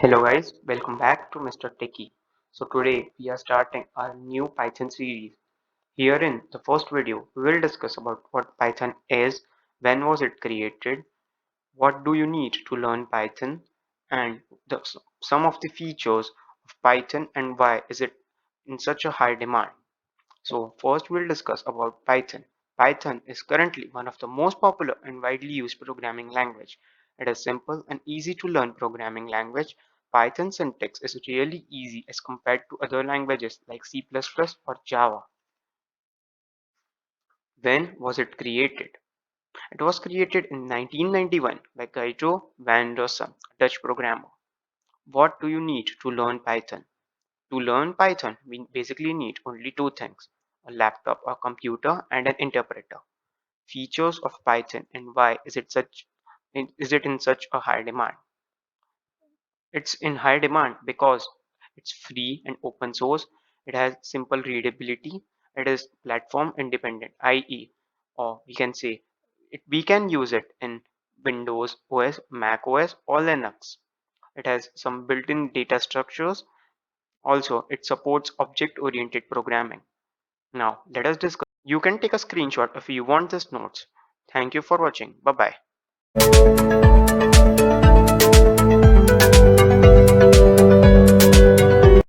Hello guys, welcome back to Mr. Techie. So today we are starting our new Python series. Here in the first video, we will discuss about what Python is, when was it created, what do you need to learn Python, and some of the features of Python and why is it in such a high demand. So first we'll discuss about Python. Python is currently one of the most popular and widely used programming language. It is simple and easy to learn programming language. Python syntax is really easy as compared to other languages like C++ or Java. When was it created? It was created in 1991 by Guido van Rossum, a Dutch programmer. What do you need to learn Python? To learn Python, we basically need only two things: a laptop or computer and an interpreter. Features of Python and why is it in such a high demand? It's in high demand because it's free and open source. It has simple readability. It is platform independent, i.e., or we can say we can use it in Windows OS, Mac OS, or Linux. It has some built-in data structures. Also, it supports object-oriented programming. Now, let us discuss. You can take a screenshot if you want this notes. Thank you for watching. Bye bye.